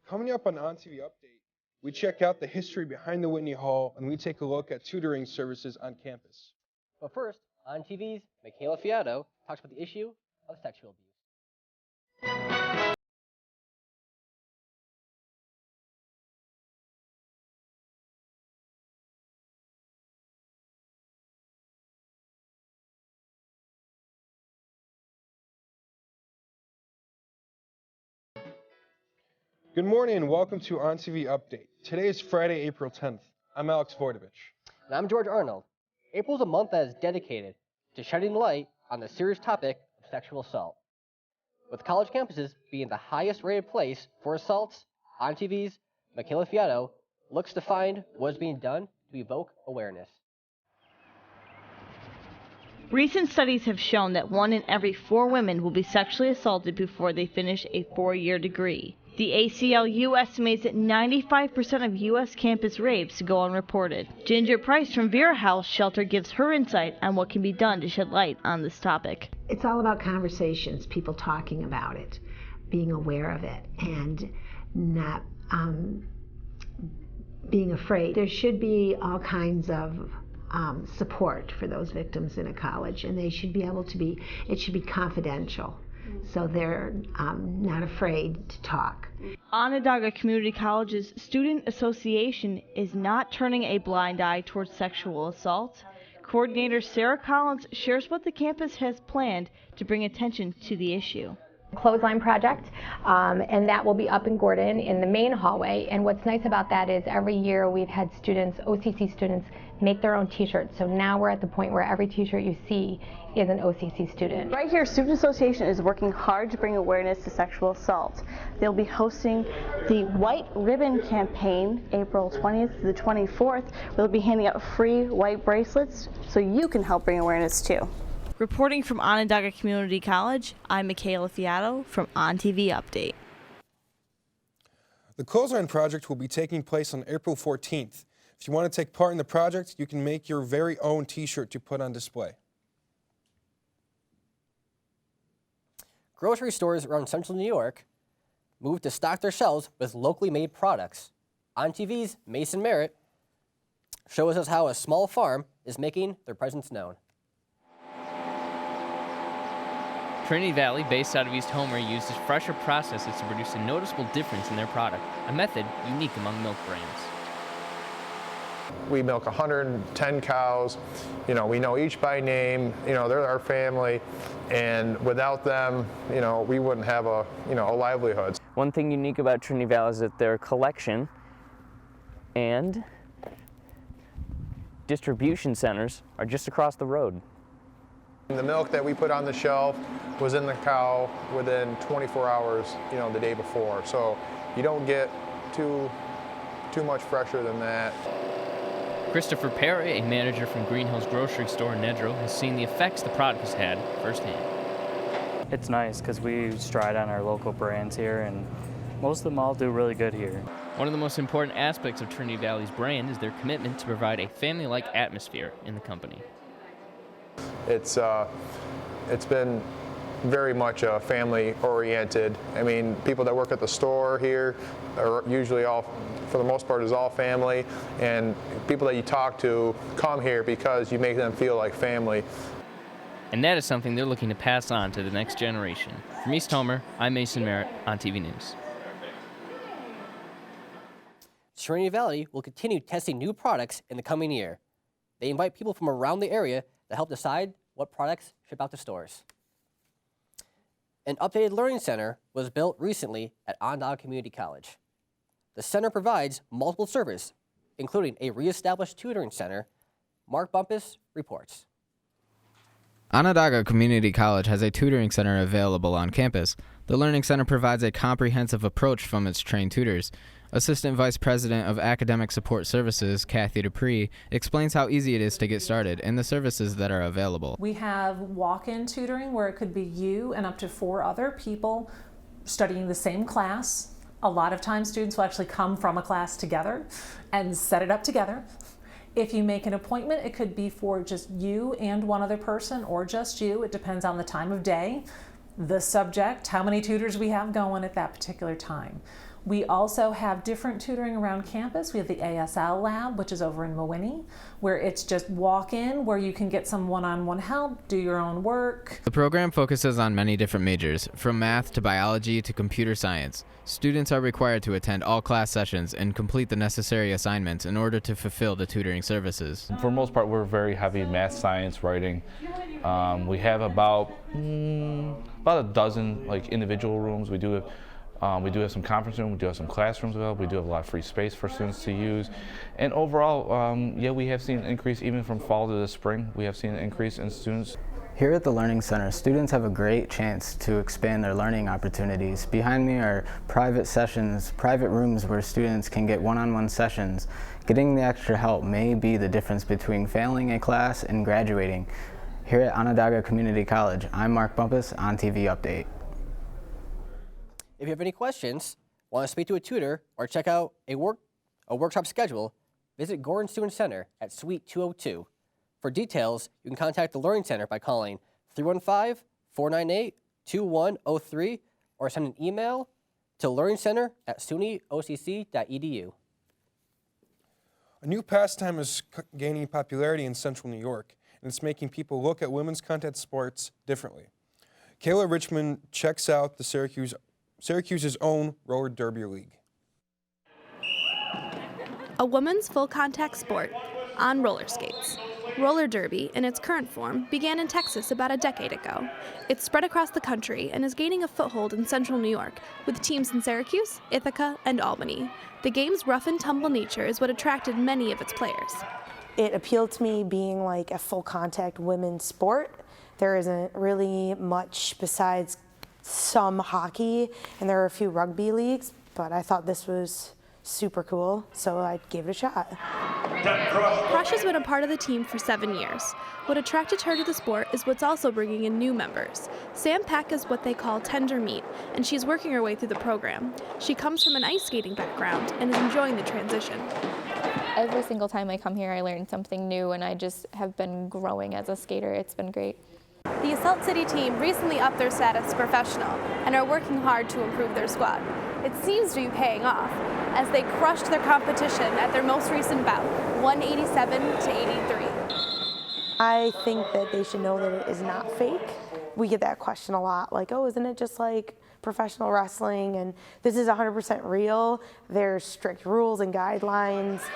Coming up on ONTV Update, we check out the history behind the Whitney Hall and we take a look at tutoring services on campus. But first, ONTV's Michaela Fiato talks about the issue of sexual abuse. Good morning and welcome to ONTV Update. Today is Friday, April 10th. I'm Alex Vordovich. And I'm George Arnold. April is a month that is dedicated to shedding light on the serious topic of sexual assault. With college campuses being the highest rated place for assaults, ONTV's Michaela Fiato looks to find what is being done to evoke awareness. Recent studies have shown that 1 in every 4 women will be sexually assaulted before they finish a 4-year degree. The ACLU estimates that 95% of U.S. campus rapes go unreported. Ginger Price from Vera House Shelter gives her insight on what can be done to shed light on this topic. It's all about conversations, people talking about it, being aware of it, and not being afraid. There should be all kinds of support for those victims in a college, and they should be able to be, it should be confidential, so they're not afraid to talk. Onondaga Community College's Student Association is not turning a blind eye towards sexual assault. Coordinator Sarah Collins shares what the campus has planned to bring attention to the issue. Clothesline project, and that will be up in Gordon in the main hallway. And what's nice about that is every year we've had students, OCC students, make their own t-shirts. So now we're at the point where every t-shirt you see is an OCC student. Right here, Student Association is working hard to bring awareness to sexual assault. They'll be hosting the White Ribbon Campaign April 20th to the 24th. They'll be handing out free white bracelets so you can help bring awareness too. Reporting from Onondaga Community College, I'm Michaela Fiato from ONTV Update. The Clothesline Project will be taking place on April 14th. If you want to take part in the project, you can make your very own t-shirt to put on display. Grocery stores around central New York moved to stock their shelves with locally made products. ONTV's Mason Merritt shows us how a small farm is making their presence known. Trinity Valley, based out of East Homer, uses fresher processes to produce a noticeable difference in their product, a method unique among milk brands. We milk 110 cows. You know, we know each by name. You know, they're our family, and without them, you know, we wouldn't have a livelihood. One thing unique about Trinity Valley is that their collection and distribution centers are just across the road. The milk that we put on the shelf was in the cow within 24 hours, you know, the day before. So you don't get too much fresher than that. Christopher Perry, a manager from Green Hills Grocery Store in Nedrow, has seen the effects the product has had firsthand. It's nice because we stride on our local brands here, and most of them all do really good here. One of the most important aspects of Trinity Valley's brand is their commitment to provide a family-like atmosphere in the company. It's been very much family-oriented. I mean, people that work at the store here are usually all, for the most part, is all family, and people that you talk to come here because you make them feel like family. And that is something they're looking to pass on to the next generation. From East Homer, I'm Mason Merritt on TV News. Trinity Valley will continue testing new products in the coming year. They invite people from around the area to help decide what products ship out to stores. An updated learning center was built recently at Onondaga Community College. The center provides multiple services, including a reestablished tutoring center. Mark Bumpus reports. Onondaga Community College has a tutoring center available on campus. The Learning Center provides a comprehensive approach from its trained tutors. Assistant Vice President of Academic Support Services, Kathy Dupree, explains how easy it is to get started and the services that are available. We have walk-in tutoring where it could be you and up to 4 other people studying the same class. A lot of times students will actually come from a class together and set it up together. If you make an appointment, it could be for just you and one other person or just you. It depends on the time of day, the subject, how many tutors we have going at that particular time. We also have different tutoring around campus. We have the ASL lab, which is over in Mawinnie, where it's just walk in, where you can get some one-on-one help, do your own work. The program focuses on many different majors, from math to biology to computer science. Students are required to attend all class sessions and complete the necessary assignments in order to fulfill the tutoring services. For the most part, we're very heavy in math, science, writing. We have about a dozen individual rooms. We do have some conference rooms, we do have some classrooms available, we do have a lot of free space for students to use. And overall, we have seen an increase even from fall to the spring. We have seen an increase in students. Here at the Learning Center, students have a great chance to expand their learning opportunities. Behind me are private sessions, private rooms where students can get one-on-one sessions. Getting the extra help may be the difference between failing a class and graduating. Here at Onondaga Community College, I'm Mark Bumpus, ONTV Update. If you have any questions, want to speak to a tutor, or check out a workshop schedule, visit Gordon Student Center at Suite 202. For details, you can contact the Learning Center by calling 315-498-2103 or send an email to learningcenter@sunyocc.edu. A new pastime is gaining popularity in Central New York, and it's making people look at women's contact sports differently. Kayla Richmond checks out the Syracuse's own roller derby league. A women's full contact sport on roller skates. Roller derby, in its current form, began in Texas about a decade ago. It's spread across the country and is gaining a foothold in Central New York, with teams in Syracuse, Ithaca, and Albany. The game's rough and tumble nature is what attracted many of its players. It appealed to me being like a full contact women's sport. There isn't really much besides some hockey, and there are a few rugby leagues, but I thought this was super cool, so I gave it a shot. Crush has been a part of the team for 7 years. What attracted her to the sport is what's also bringing in new members. Sam Peck is what they call tender meat, and she's working her way through the program. She comes from an ice skating background and is enjoying the transition. Every single time I come here, I learn something new, and I just have been growing as a skater. It's been great. The Assault City team recently upped their status to professional and are working hard to improve their squad. It seems to be paying off, as they crushed their competition at their most recent bout, 187-83. I think that they should know that it is not fake. We get that question a lot, like, oh, isn't it just like professional wrestling? And this is 100% real. There's strict rules and guidelines.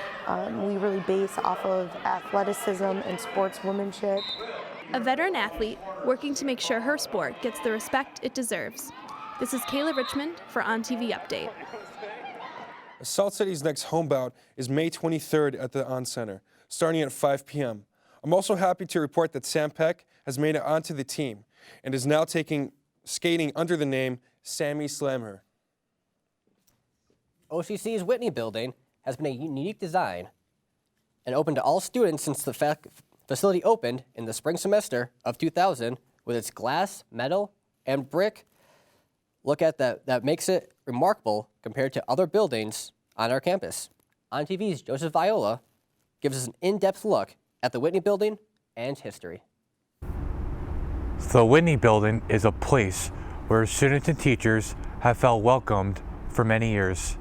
We really base off of athleticism and sportswomanship. A veteran athlete working to make sure her sport gets the respect it deserves. This is Kayla Richmond for ONTV Update. Assault City's next home bout is May 23rd at the On Center, starting at 5 p.m. I'm also happy to report that Sam Peck has made it onto the team and is now skating under the name Sammy Slamher. OCC's Whitney building has been a unique design and open to all students since the facility opened in the spring semester of 2000 with its glass, metal, and brick. Look at that makes it remarkable compared to other buildings on our campus. ONTV's Joseph Viola gives us an in-depth look at the Whitney building and history. The Whitney building is a place where students and teachers have felt welcomed for many years.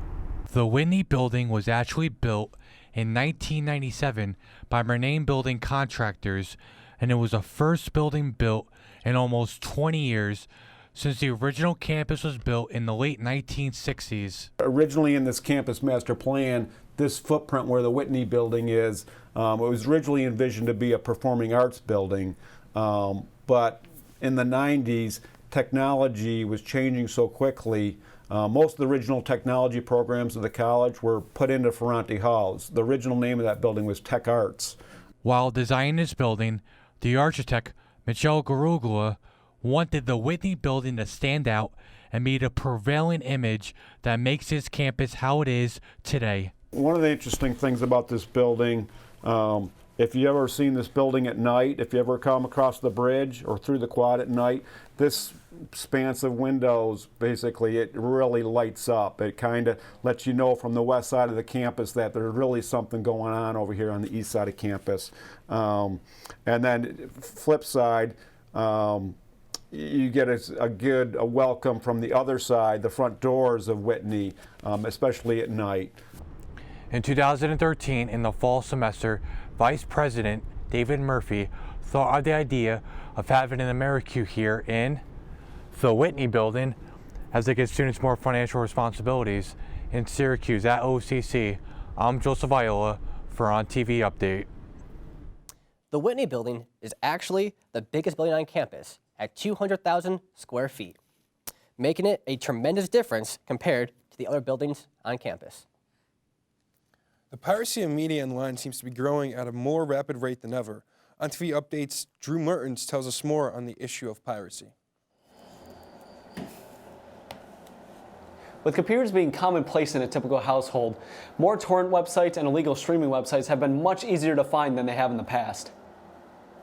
The Whitney building was actually built in 1997 by Murnane Building Contractors, and it was the first building built in almost 20 years since the original campus was built in the late 1960s. Originally in this campus master plan, this footprint where the Whitney building is, it was originally envisioned to be a performing arts building, but in the 90s, technology was changing so quickly. Most of the original technology programs of the college were put into Ferranti Halls. The original name of that building was Tech Arts. While designing this building, the architect, Michel Garugula, wanted the Whitney building to stand out and be the prevailing image that makes this campus how it is today. One of the interesting things about this building, if you ever seen this building at night, if you ever come across the bridge or through the quad at night, this expanse of windows, basically, it really lights up. It kind of lets you know from the west side of the campus that there's really something going on over here on the east side of campus. And then flip side, you get a good welcome from the other side, the front doors of Whitney, especially at night. In 2013, in the fall semester, Vice President David Murphy thought of the idea of having an AmeriQ here in the Whitney building as they give students more financial responsibilities in Syracuse at OCC. I'm Joseph Viola for ONTV Update. The Whitney building is actually the biggest building on campus at 200,000 square feet, making it a tremendous difference compared to the other buildings on campus. The piracy of media online seems to be growing at a more rapid rate than ever. ONTV Update's Drew Mertens tells us more on the issue of piracy. With computers being commonplace in a typical household, more torrent websites and illegal streaming websites have been much easier to find than they have in the past.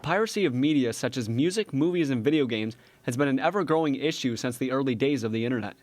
Piracy of media such as music, movies, and video games has been an ever-growing issue since the early days of the internet.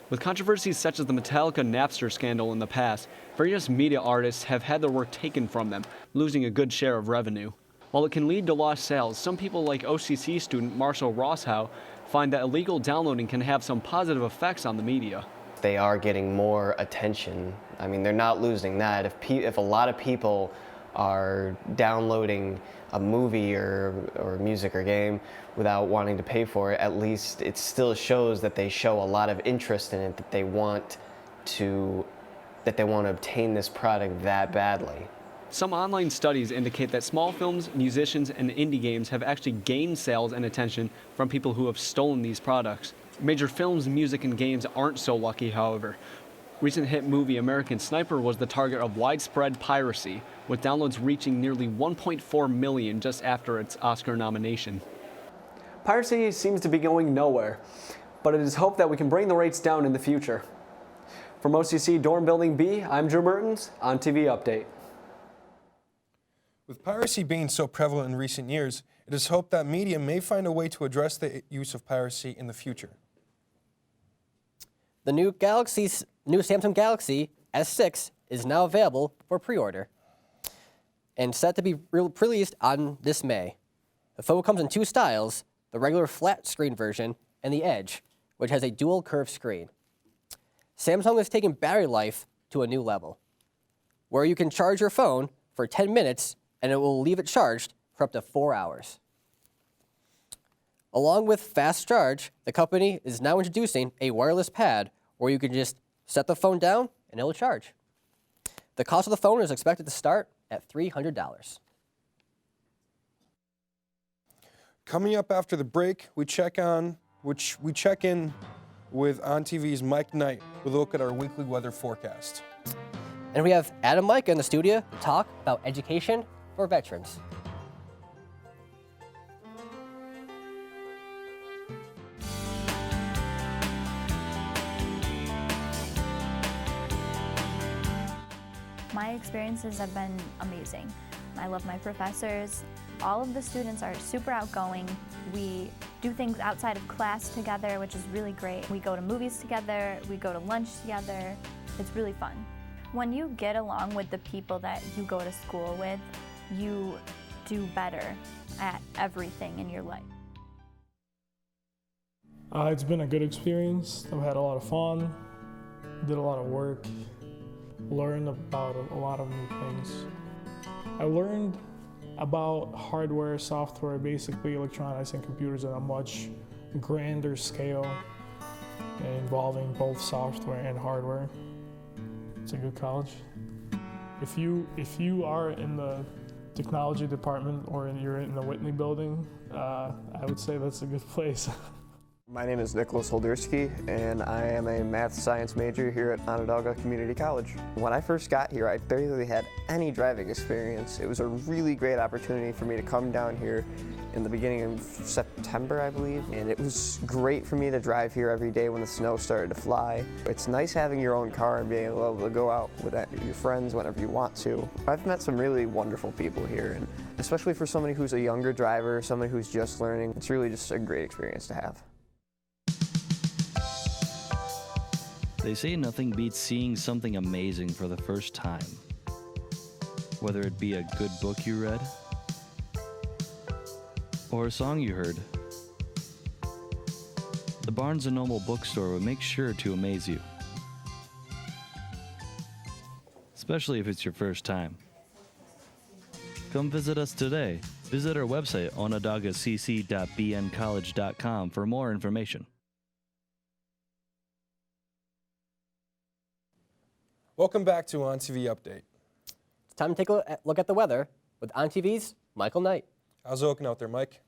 With controversies such as the Metallica Napster scandal in the past, various media artists have had their work taken from them, losing a good share of revenue. While it can lead to lost sales, some people like OCC student Marshall Rosshow find that illegal downloading can have some positive effects on the media. They are getting more attention. I mean, they're not losing that. If a lot of people are downloading a movie or music or game without wanting to pay for it, at least it still shows that they show a lot of interest in it, that they want to obtain this product that badly. Some online studies indicate that small films, musicians, and indie games have actually gained sales and attention from people who have stolen these products. Major films, music, and games aren't so lucky, however. Recent hit movie American Sniper was the target of widespread piracy, with downloads reaching nearly 1.4 million just after its Oscar nomination. Piracy seems to be going nowhere, but it is hoped that we can bring the rates down in the future. From OCC Dorm Building B, I'm Drew Mertens, ONTV Update. With piracy being so prevalent in recent years, it is hoped that media may find a way to address the use of piracy in the future. The new Samsung Galaxy S6 is now available for pre-order and set to be released on this May. The phone comes in two styles, the regular flat screen version and the Edge, which has a dual curved screen. Samsung has taken battery life to a new level, where you can charge your phone for 10 minutes and it will leave it charged for up to 4 hours. Along with fast charge, the company is now introducing a wireless pad where you can just set the phone down and it'll charge. The cost of the phone is expected to start at $300. Coming up after the break, we check in with ONTV's Mike Knight with a look at our weekly weather forecast. And we have Adam Micah in the studio to talk about education for veterans. My experiences have been amazing. I love my professors. All of the students are super outgoing. We do things outside of class together, which is really great. We go to movies together, we go to lunch together. It's really fun. When you get along with the people that you go to school with, you do better at everything in your life. It's been a good experience. I've had a lot of fun, did a lot of work, learned about a lot of new things. I learned about hardware, software, basically electronics and computers at a much grander scale, involving both software and hardware. It's a good college. If you are in the technology department or you're in the Whitney building, I would say that's a good place. My name is Nicholas Holderski, and I am a math science major here at Onondaga Community College. When I first got here, I barely had any driving experience. It was a really great opportunity for me to come down here in the beginning of September, I believe, and it was great for me to drive here every day when the snow started to fly. It's nice having your own car and being able to go out with your friends whenever you want to. I've met some really wonderful people here, and especially for somebody who's a younger driver, somebody who's just learning, it's really just a great experience to have. They say nothing beats seeing something amazing for the first time. Whether it be a good book you read, or a song you heard, the Barnes & Noble bookstore will make sure to amaze you. Especially if it's your first time. Come visit us today. Visit our website, onondagacc.bncollege.com for more information. Welcome back to ONTV Update. It's time to take a look at the weather with ONTV's Michael Knight. How's it looking out there, Mike?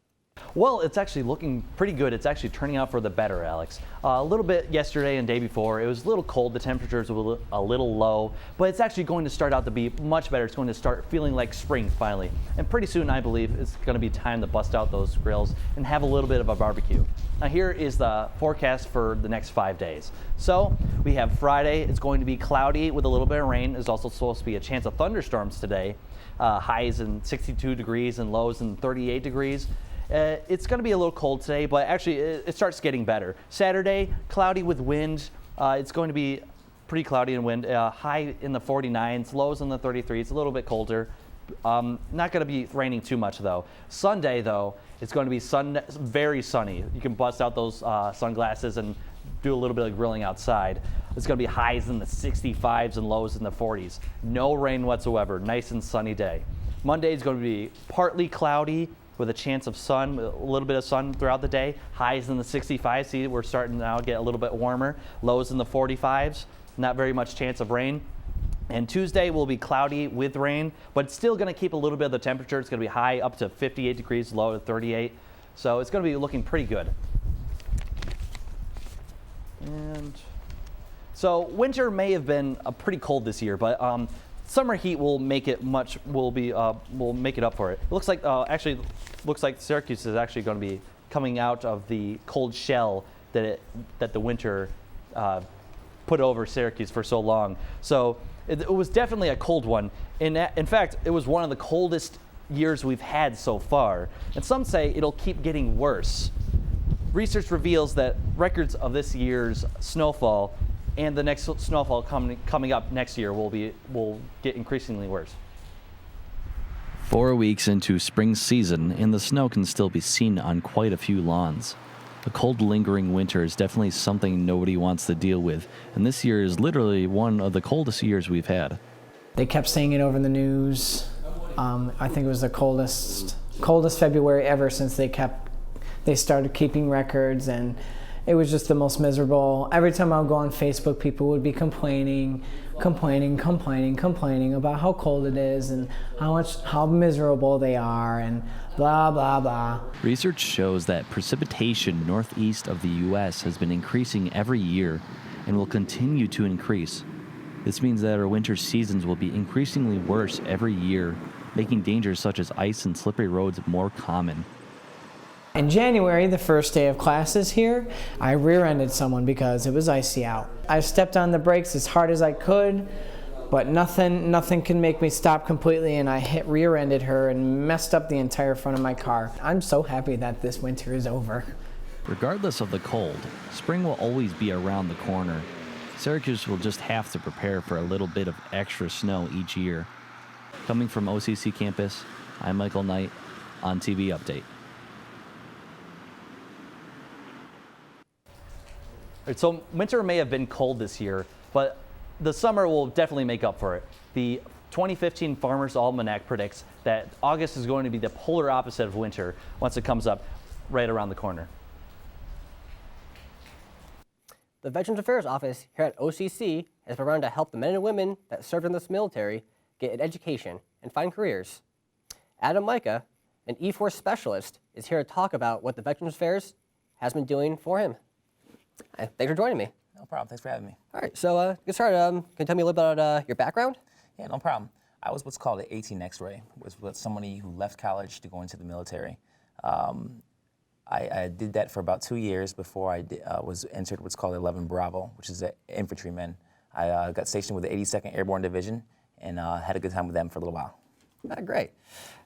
Well, it's actually looking pretty good. It's actually turning out for the better, Alex. A little bit yesterday and day before, it was a little cold. The temperatures were a little low, but it's actually going to start out to be much better. It's going to start feeling like spring finally. And pretty soon, I believe, it's going to be time to bust out those grills and have a little bit of a barbecue. Now, here is the forecast for the next 5 days. So we have Friday. It's going to be cloudy with a little bit of rain. There's also supposed to be a chance of thunderstorms today. Highs in 62 degrees and lows in 38 degrees. It's going to be a little cold today, but actually it starts getting better. Saturday, cloudy with wind. It's going to be pretty cloudy and wind. High in the 49s, lows in the 33s, a little bit colder. Not going to be raining too much, though. Sunday, though, it's going to be very sunny. You can bust out those sunglasses and do a little bit of grilling outside. It's going to be highs in the 65s and lows in the 40s. No rain whatsoever. Nice and sunny day. Monday is going to be partly cloudy, with a chance of sun, a little bit of sun throughout the day. Highs in the 65s. See, we're starting now to get a little bit warmer. Lows in the 45s. Not very much chance of rain. And Tuesday will be cloudy with rain, but it's still going to keep a little bit of the temperature. It's going to be high up to 58 degrees, low to 38. So it's going to be looking pretty good. And so winter may have been pretty cold this year, but summer heat will make it will make it up for it. It looks like looks like Syracuse is actually going to be coming out of the cold shell that the winter put over Syracuse for so long. So it was definitely a cold one. In fact, it was one of the coldest years we've had so far. And some say it'll keep getting worse. Research reveals that records of this year's snowfall and the next snowfall coming up next year will get increasingly worse. 4 weeks into spring season, and the snow can still be seen on quite a few lawns. A cold, lingering winter is definitely something nobody wants to deal with, and this year is literally one of the coldest years we've had. They kept saying it over the news. I think it was the coldest February ever since they started keeping records, and it was just the most miserable. Every time I would go on Facebook, people would be complaining about how cold it is and how miserable they are and blah, blah, blah. Research shows that precipitation northeast of the U.S. has been increasing every year and will continue to increase. This means that our winter seasons will be increasingly worse every year, making dangers such as ice and slippery roads more common. In January, the first day of classes here, I rear-ended someone because it was icy out. I stepped on the brakes as hard as I could, but nothing can make me stop completely, and I rear-ended her and messed up the entire front of my car. I'm so happy that this winter is over. Regardless of the cold, spring will always be around the corner. Syracuse will just have to prepare for a little bit of extra snow each year. Coming from OCC campus, I'm Michael Knight, ONTV Update. So winter may have been cold this year, but the summer will definitely make up for it. The 2015 Farmer's Almanac predicts that August is going to be the polar opposite of winter once it comes up right around the corner. The Veterans Affairs Office here at OCC has been around to help the men and women that served in this military get an education and find careers. Adam Micah, an E4 specialist, is here to talk about what the Veterans Affairs has been doing for him. Hi, thanks for joining me. No problem. Thanks for having me. All right, so get started. Can you tell me a little bit about your background? Yeah, no problem. I was what's called an 18 X-ray, was somebody who left college to go into the military. I did that for about 2 years before I was entered what's called 11 Bravo, which is an infantryman. I got stationed with the 82nd Airborne Division and had a good time with them for a little while. Great.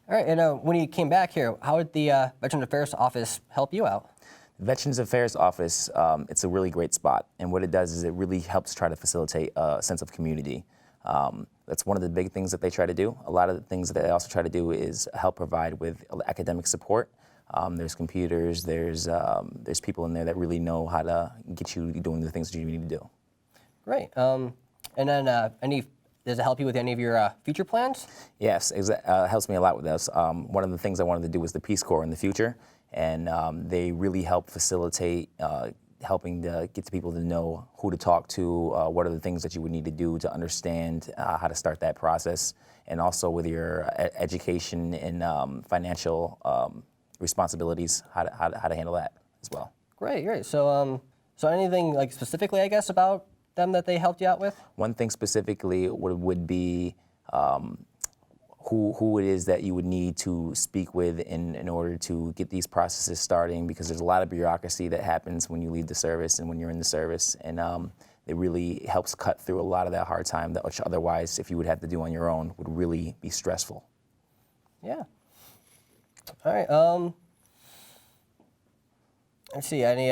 All right, and when you came back here, how did the Veterans Affairs Office help you out? Veterans Affairs Office, it's a really great spot, and what it does is it really helps try to facilitate a sense of community. That's one of the big things that they try to do. A lot of the things that they also try to do is help provide with academic support There's computers. There's people in there that really know how to get you doing the things that you need to do. Great. And then does it help you with any of your future plans? Yes, it helps me a lot with this. One of the things I wanted to do was the Peace Corps in the future, and they really help facilitate helping to get the people to know who to talk to, what are the things that you would need to do to understand how to start that process, and also with your education and financial responsibilities, how to handle that as well. Great. So anything like specifically, I guess, about them that they helped you out with? One thing specifically would be who it is that you would need to speak with in order to get these processes starting, because there's a lot of bureaucracy that happens when you leave the service and when you're in the service, and it really helps cut through a lot of that hard time that which otherwise, if you would have to do on your own, would really be stressful. Yeah. All right. Let's see. Any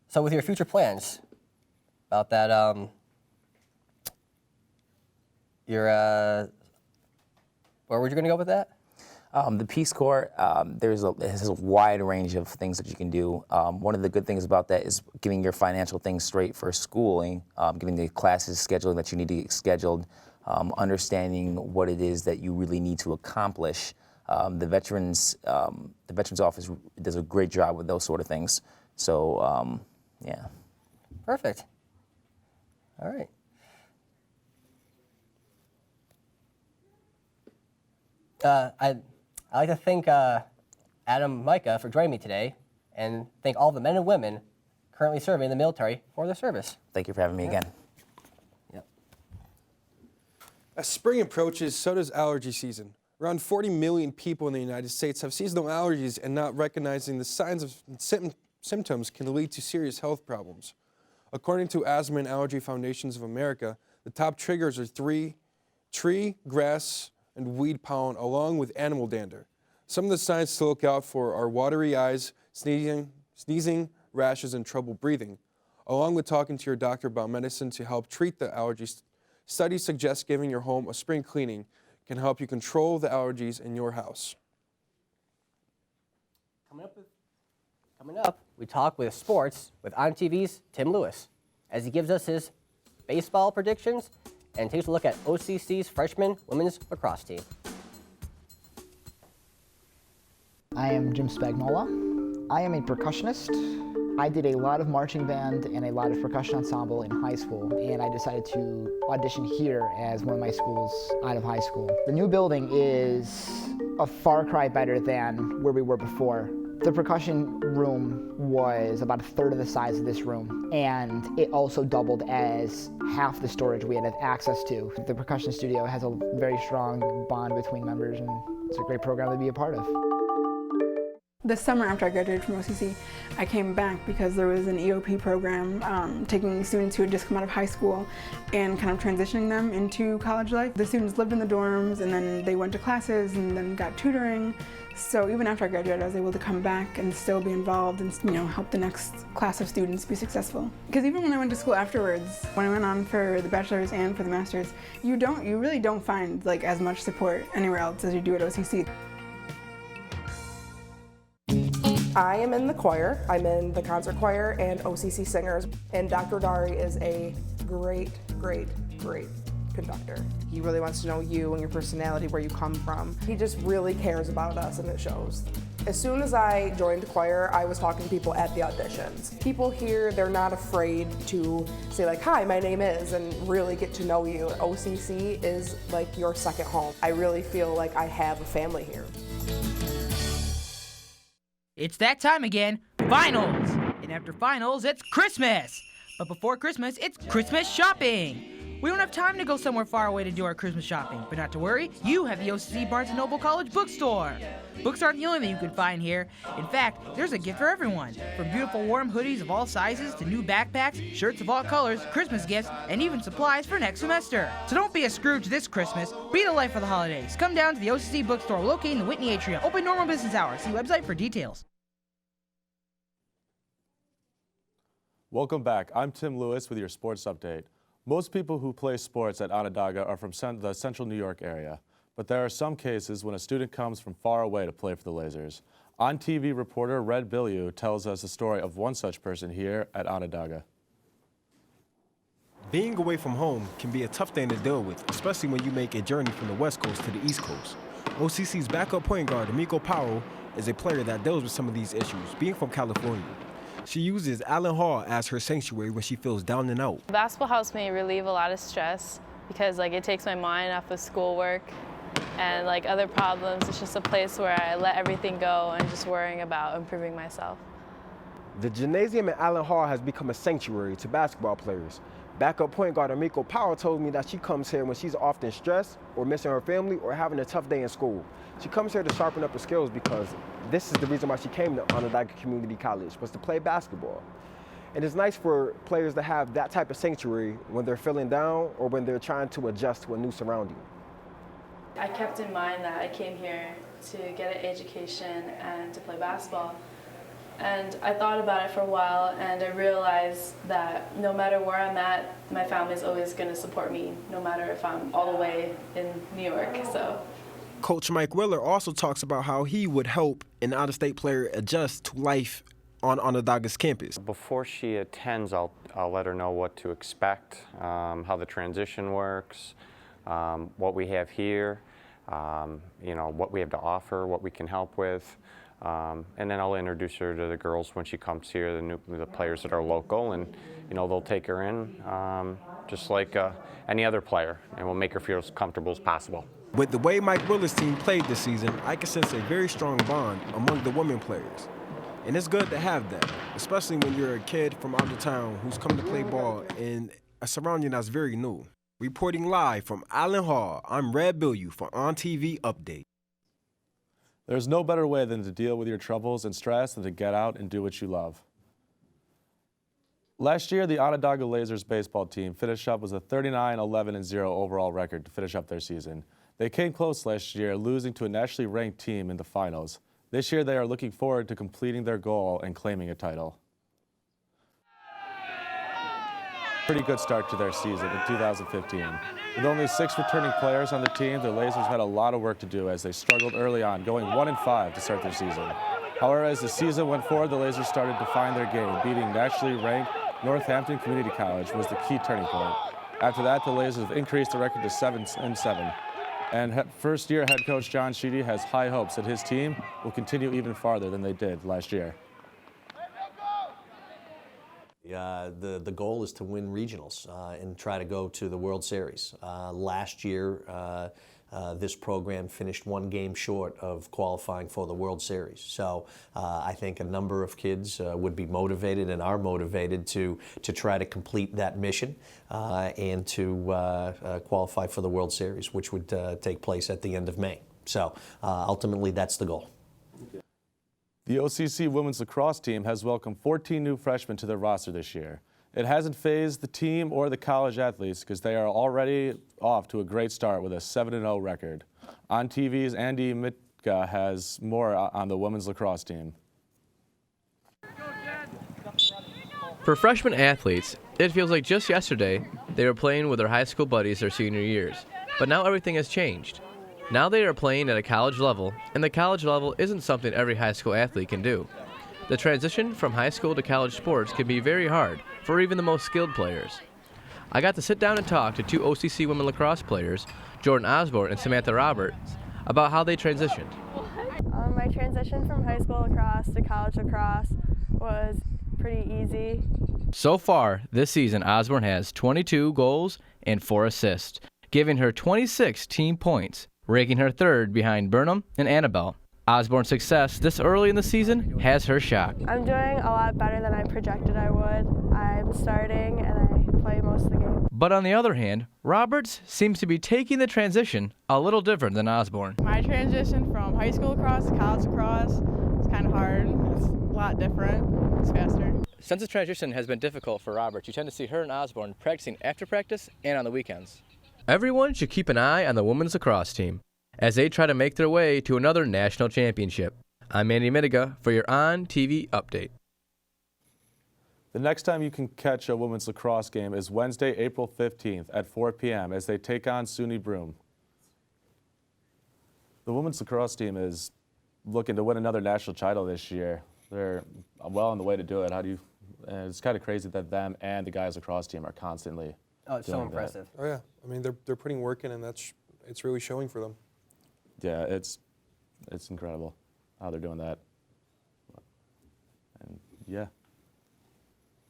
so with your future plans about that, where were you going to go with that? The Peace Corps, it has a wide range of things that you can do. One of the good things about that is getting your financial things straight for schooling, getting the classes scheduled that you need to get scheduled, understanding what it is that you really need to accomplish. The Veterans Office does a great job with those sort of things. So, yeah. Perfect. All right. I'd like to thank Adam Micah for joining me today, and thank all the men and women currently serving in the military for their service. Thank you for having me again. Yep. As spring approaches, so does allergy season. Around 40 million people in the United States have seasonal allergies, and not recognizing the signs of symptoms can lead to serious health problems. According to Asthma and Allergy Foundations of America, the top triggers are tree, grass, and weed pollen, along with animal dander. Some of the signs to look out for are watery eyes, sneezing, rashes, and trouble breathing. Along with talking to your doctor about medicine to help treat the allergies, studies suggest giving your home a spring cleaning can help you control the allergies in your house. Coming up, we talk with sports with ONTV's Tim Lewis, as he gives us his baseball predictions and takes a look at OCC's freshman women's lacrosse team. I am Jim Spagnola. I am a percussionist. I did a lot of marching band and a lot of percussion ensemble in high school, and I decided to audition here as one of my schools out of high school. The new building is a far cry better than where we were before. The percussion room was about a third of the size of this room, and it also doubled as half the storage we had access to. The percussion studio has a very strong bond between members, and it's a great program to be a part of. The summer after I graduated from OCC, I came back because there was an EOP program taking students who had just come out of high school and kind of transitioning them into college life. The students lived in the dorms, and then they went to classes and then got tutoring. So even after I graduated, I was able to come back and still be involved and, help the next class of students be successful. Because even when I went to school afterwards, when I went on for the bachelor's and for the master's, you really don't find as much support anywhere else as you do at OCC. I am in the choir. I'm in the concert choir and OCC singers. And Dr. Dari is a great, great, great conductor. He really wants to know you and your personality, where you come from. He just really cares about us, and it shows. As soon as I joined choir, I was talking to people at the auditions. People here, they're not afraid to say hi, my name is, and really get to know you. OCC is like your second home. I really feel like I have a family here. It's that time again, finals! And after finals, it's Christmas! But before Christmas, it's Christmas shopping! We don't have time to go somewhere far away to do our Christmas shopping, but not to worry, you have the OCC Barnes & Noble College Bookstore! Books aren't the only thing you can find here. In fact, there's a gift for everyone. From beautiful warm hoodies of all sizes to new backpacks, shirts of all colors, Christmas gifts, and even supplies for next semester. So don't be a Scrooge this Christmas. Be the life for the holidays. Come down to the OCC Bookstore located in the Whitney Atrium. Open normal business hours. See website for details. Welcome back. I'm Tim Lewis with your sports update. Most people who play sports at Onondaga are from the central New York area, but there are some cases when a student comes from far away to play for the Lasers. ONTV reporter Red Billiou tells us the story of one such person here at Onondaga. Being away from home can be a tough thing to deal with, especially when you make a journey from the West Coast to the East Coast. OCC's backup point guard, Amico Powell, is a player that deals with some of these issues, being from California. She uses Allen Hall as her sanctuary when she feels down and out. Basketball helps me relieve a lot of stress because it takes my mind off of schoolwork and other problems. It's just a place where I let everything go and just worrying about improving myself. The gymnasium at Allen Hall has become a sanctuary to basketball players. Backup point guard Amico Powell told me that she comes here when she's often stressed or missing her family or having a tough day in school. She comes here to sharpen up her skills because this is the reason why she came to Onondaga Community College, was to play basketball. And it's nice for players to have that type of sanctuary when they're feeling down or when they're trying to adjust to a new surrounding. I kept in mind that I came here to get an education and to play basketball. And I thought about it for a while, and I realized that no matter where I'm at, my family's always going to support me, no matter if I'm all the way in New York. So, Coach Mike Willer also talks about how he would help an out-of-state player adjust to life on Onondaga's campus. Before she attends, I'll let her know what to expect, how the transition works, what we have here, what we have to offer, what we can help with. And then I'll introduce her to the girls when she comes here, the players that are local, and they'll take her in just like any other player, and we'll make her feel as comfortable as possible. With the way Mike Willer's team played this season, I can sense a very strong bond among the women players. And it's good to have that, especially when you're a kid from out of town who's come to play ball in a surrounding that's very new. Reporting live from Allen Hall, I'm Red Billiou for ONTV Update. There's no better way than to deal with your troubles and stress than to get out and do what you love. Last year, the Onondaga Lasers baseball team finished up with a 39-11-0 overall record to finish up their season. They came close last year, losing to a nationally ranked team in the finals. This year, they are looking forward to completing their goal and claiming a title. Pretty good start to their season in 2015. With only 6 returning players on the team, the Lasers had a lot of work to do as they struggled early on, going 1-5 to start their season. However, as the season went forward, the Lasers started to find their game. Beating nationally ranked Northampton Community College was the key turning point. After that, the Lasers have increased the record to 7-7. And first-year head coach John Sheedy has high hopes that his team will continue even farther than they did last year. The goal is to win regionals and try to go to the World Series. Last year, this program finished 1 game short of qualifying for the World Series. So I think a number of kids would be motivated and are motivated to try to complete that mission and to qualify for the World Series, which would take place at the end of May. So ultimately, that's the goal. The OCC women's lacrosse team has welcomed 14 new freshmen to their roster this year. It hasn't fazed the team or the college athletes because they are already off to a great start with a 7-0 record. ONTV's Andy Mitka has more on the women's lacrosse team. For freshman athletes, it feels like just yesterday they were playing with their high school buddies their senior years. But now everything has changed. Now they are playing at a college level, and the college level isn't something every high school athlete can do. The transition from high school to college sports can be very hard for even the most skilled players. I got to sit down and talk to 2 OCC women lacrosse players, Jordan Osborne and Samantha Roberts, about how they transitioned. My transition from high school lacrosse to college lacrosse was pretty easy. So far, this season, Osborne has 22 goals and 4 assists, giving her 26 team points, ranking her 3rd behind Burnham and Annabelle. Osborne's success this early in the season has her shocked. I'm doing a lot better than I projected I would. I'm starting and I play most of the game. But on the other hand, Roberts seems to be taking the transition a little different than Osborne. My transition from high school lacrosse to college lacrosse is kind of hard. It's a lot different. It's faster. Since the transition has been difficult for Roberts, you tend to see her and Osborne practicing after practice and on the weekends. Everyone should keep an eye on the women's lacrosse team as they try to make their way to another national championship. I'm Andy Mitiga for your ONTV update. The next time you can catch a women's lacrosse game is Wednesday, April 15th at 4 p.m. as they take on SUNY Broome. The women's lacrosse team is looking to win another national title this year. They're well on the way to do it. It's kind of crazy that them and the guys across team are constantly it's so doing impressive. Oh yeah, I mean they're putting work in, and it's really showing for them. Yeah, it's incredible how they're doing that. And yeah.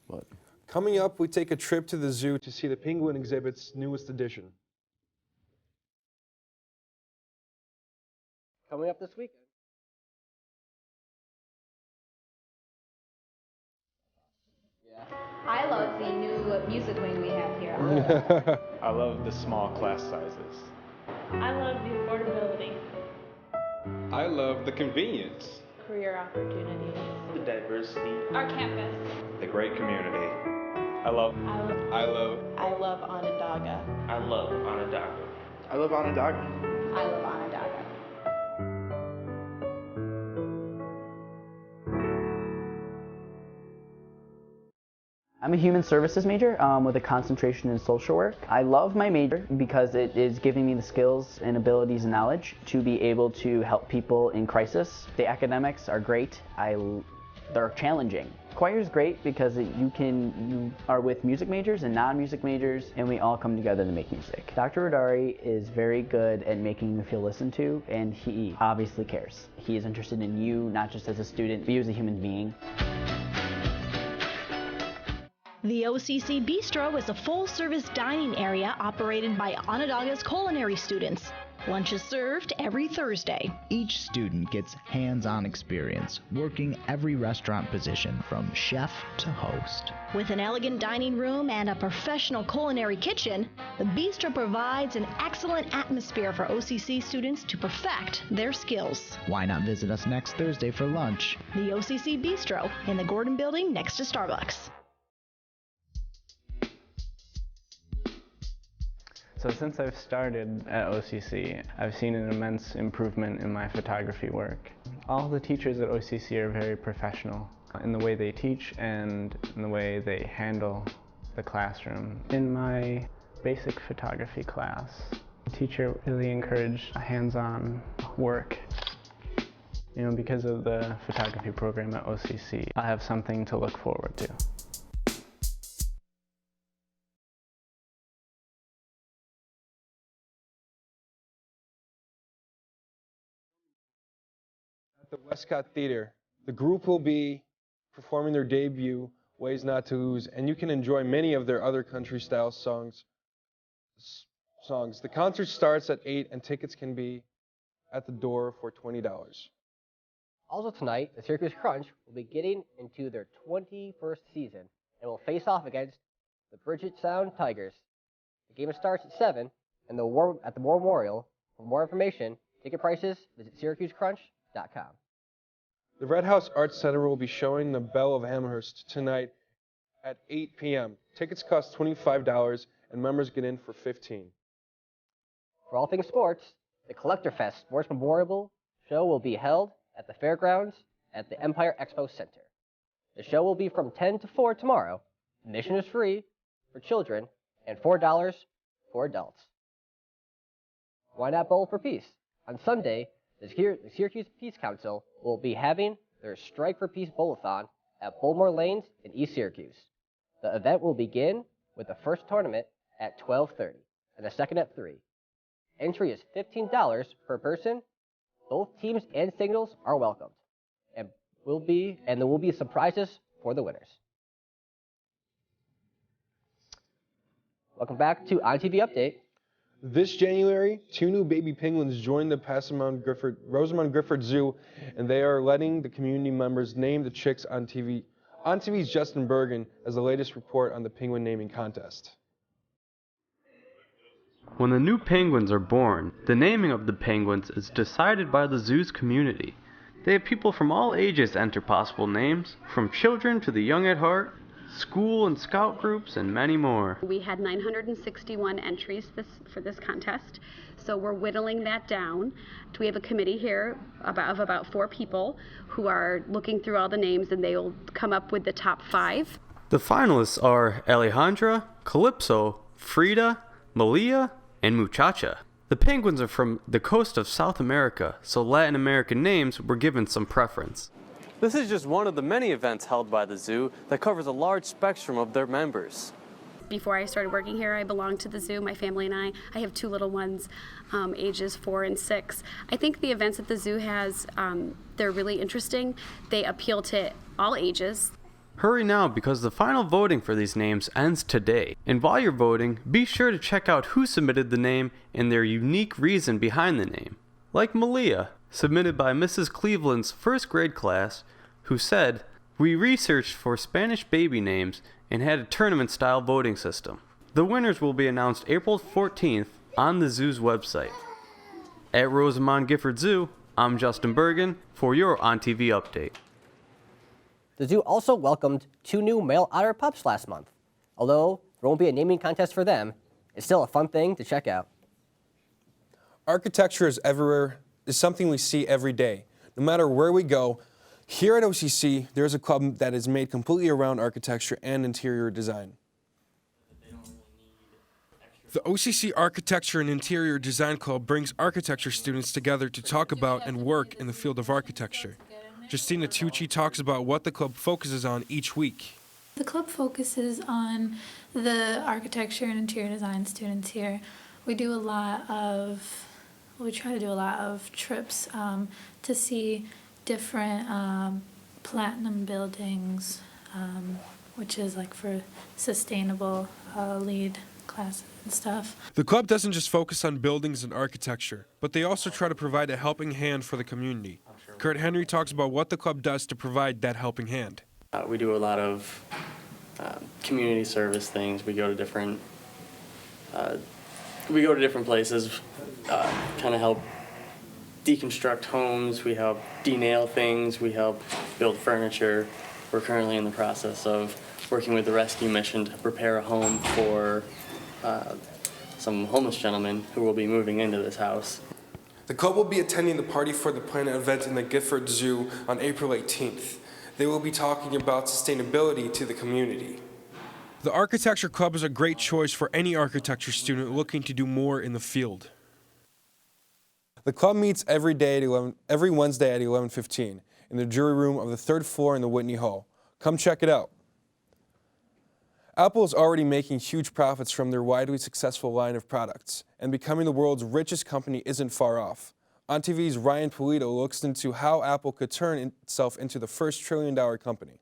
But Coming up, we take a trip to the zoo to see the penguin exhibit's newest edition. Coming up this weekend. I love the new music wing we have here. I love the small class sizes. I love the affordability. I love the convenience. Career opportunities. The diversity. Our campus. The great community. I love Onondaga. I love Onondaga. I love Onondaga. I love Onondaga. I'm a human services major with a concentration in social work. I love my major because it is giving me the skills and abilities and knowledge to be able to help people in crisis. The academics are great. They're challenging. Choir is great because you are with music majors and non-music majors, and we all come together to make music. Dr. Rodari is very good at making you feel listened to, and he obviously cares. He is interested in you, not just as a student, but you as a human being. The OCC Bistro is a full-service dining area operated by Onondaga's culinary students. Lunch is served every Thursday. Each student gets hands-on experience, working every restaurant position from chef to host. With an elegant dining room and a professional culinary kitchen, the Bistro provides an excellent atmosphere for OCC students to perfect their skills. Why not visit us next Thursday for lunch? The OCC Bistro in the Gordon Building next to Starbucks. So since I've started at OCC, I've seen an immense improvement in my photography work. All the teachers at OCC are very professional in the way they teach and in the way they handle the classroom. In my basic photography class, the teacher really encouraged hands-on work. You know, because of the photography program at OCC, I have something to look forward to. At the Westcott Theater, the group will be performing their debut, Ways Not to Lose, and you can enjoy many of their other country-style songs. The concert starts at 8, and tickets can be at the door for $20. Also tonight, the Syracuse Crunch will be getting into their 21st season and will face off against the Bridget Sound Tigers. The game starts at 7 at the War Memorial. For more information, ticket prices, visit SyracuseCrunch.com. The Red House Arts Center will be showing The Belle of Amherst tonight at 8 p.m. Tickets cost $25 and members get in for $15. For all things sports, the Collector Fest Sports Memorial Show will be held at the fairgrounds at the Empire Expo Center. The show will be from 10 to 4 tomorrow. Admission is free for children and $4 for adults. Why not Bowl for Peace? On Sunday, the Syracuse Peace Council will be having their Strike for Peace Bowl-a-thon at Bullmore Lanes in East Syracuse. The event will begin with the first tournament at 12:30 and the second at 3. Entry is $15 per person. Both teams and signals are welcomed, and there will be some prizes for the winners. Welcome back to ONTV Update. This January, 2 new baby penguins joined the Rosamond Gifford Zoo, and they are letting the community members name the chicks on TV. ONTV's Justin Bergen has the latest report on the penguin naming contest. When the new penguins are born, the naming of the penguins is decided by the zoo's community. They have people from all ages enter possible names, from children to the young at heart, school and scout groups, and many more. We had 961 entries for this contest, so we're whittling that down. We have a committee here of about 4 people who are looking through all the names, and they will come up with the top 5. The finalists are Alejandra, Calypso, Frida, Malia, and Muchacha. The penguins are from the coast of South America, so Latin American names were given some preference. This is just one of the many events held by the zoo that covers a large spectrum of their members. Before I started working here, I belonged to the zoo, my family and I. I have 2 little ones, ages 4 and 6. I think the events that the zoo has, they're really interesting. They appeal to all ages. Hurry now because the final voting for these names ends today. And while you're voting, be sure to check out who submitted the name and their unique reason behind the name. Like Malia, submitted by Mrs. Cleveland's first grade class, who said, "We researched for Spanish baby names and had a tournament-style voting system." The winners will be announced April 14th on the zoo's website. At Rosamond Gifford Zoo, I'm Justin Bergen for your ONTV update. The zoo also welcomed 2 new male otter pups last month. Although there won't be a naming contest for them, it's still a fun thing to check out. Architecture is something we see every day. No matter where we go, here at OCC, there is a club that is made completely around architecture and interior design. The OCC Architecture and Interior Design Club brings architecture students together to talk about and work in the field of architecture. Justina Tucci talks about what the club focuses on each week. The club focuses on the architecture and interior design students here. We try to do a lot of trips to see different platinum buildings, which is like for sustainable LEED classes and stuff. The club doesn't just focus on buildings and architecture, but they also try to provide a helping hand for the community. Kurt Henry talks about what the club does to provide that helping hand. We do a lot of community service things. We go to different places, kind of help deconstruct homes. We help de-nail things. We help build furniture. We're currently in the process of working with the rescue mission to prepare a home for some homeless gentlemen who will be moving into this house. The club will be attending the Party for the Planet event in the Gifford Zoo on April 18th. They will be talking about sustainability to the community. The Architecture Club is a great choice for any architecture student looking to do more in the field. The club meets every Wednesday at 11:15 in the jury room of the 3rd floor in the Whitney Hall. Come check it out. Apple is already making huge profits from their widely successful line of products, and becoming the world's richest company isn't far off. ONTV's Ryan Polito looks into how Apple could turn itself into the first trillion-dollar company.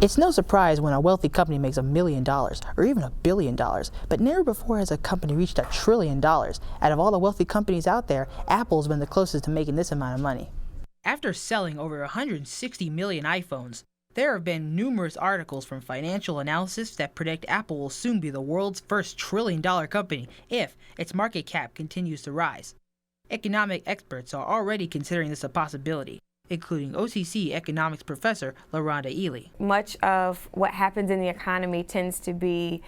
It's no surprise when a wealthy company makes $1 million or even $1 billion, but never before has a company reached $1 trillion. Out of all the wealthy companies out there, Apple's been the closest to making this amount of money. After selling over 160 million iPhones, there have been numerous articles from financial analysis that predict Apple will soon be the world's first trillion-dollar company if its market cap continues to rise. Economic experts are already considering this a possibility, including OCC economics professor LaRonda Ely. Much of what happens in the economy tends to be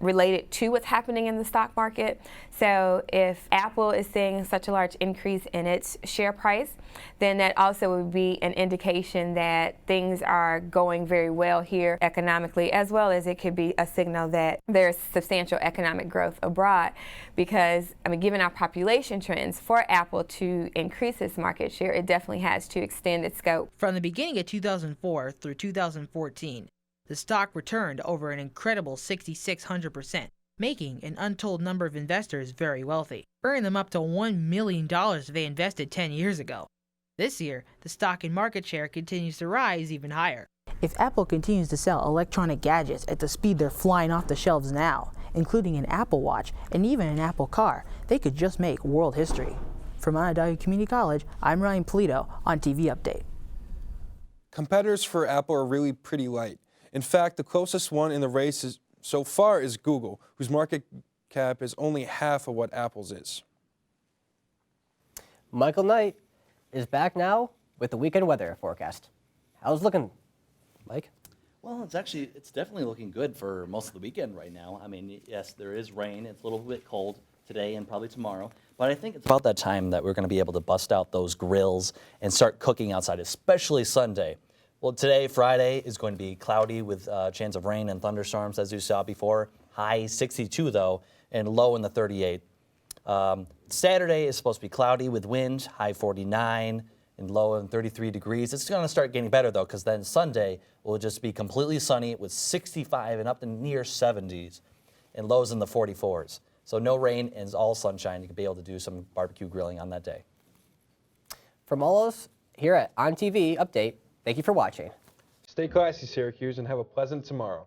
related to what's happening in the stock market. So if Apple is seeing such a large increase in its share price, then that also would be an indication that things are going very well here economically, as well as it could be a signal that there's substantial economic growth abroad. Because, I mean, given our population trends, for Apple to increase its market share, it definitely has to extend its scope. From the beginning of 2004 through 2014, the stock returned over an incredible 6,600%, making an untold number of investors very wealthy, earning them up to $1 million they invested 10 years ago. This year, the stock and market share continues to rise even higher. If Apple continues to sell electronic gadgets at the speed they're flying off the shelves now, including an Apple Watch and even an Apple car, they could just make world history. From Onondaga Community College, I'm Ryan Polito on TV Update. Competitors for Apple are really pretty light. In fact, the closest one in the race so far is Google, whose market cap is only half of what Apple's is. Michael Knight is back now with the weekend weather forecast. How's it looking, Mike? Well, it's definitely looking good for most of the weekend right now. I mean, yes, there is rain. It's a little bit cold today and probably tomorrow. But I think it's about that time that we're going to be able to bust out those grills and start cooking outside, especially Sunday. Well, today, Friday, is going to be cloudy with a chance of rain and thunderstorms, as you saw before. High 62, though. and low in the 38. Saturday is supposed to be cloudy with winds, high 49 and low in 33 degrees. It's going to start getting better though, because then Sunday will just be completely sunny with 65 and up to near 70s and lows in the 44s. So no rain and all sunshine. You can be able to do some barbecue grilling on that day. From all of us here at ONTV Update, thank you for watching. Stay classy, Syracuse, and have a pleasant tomorrow.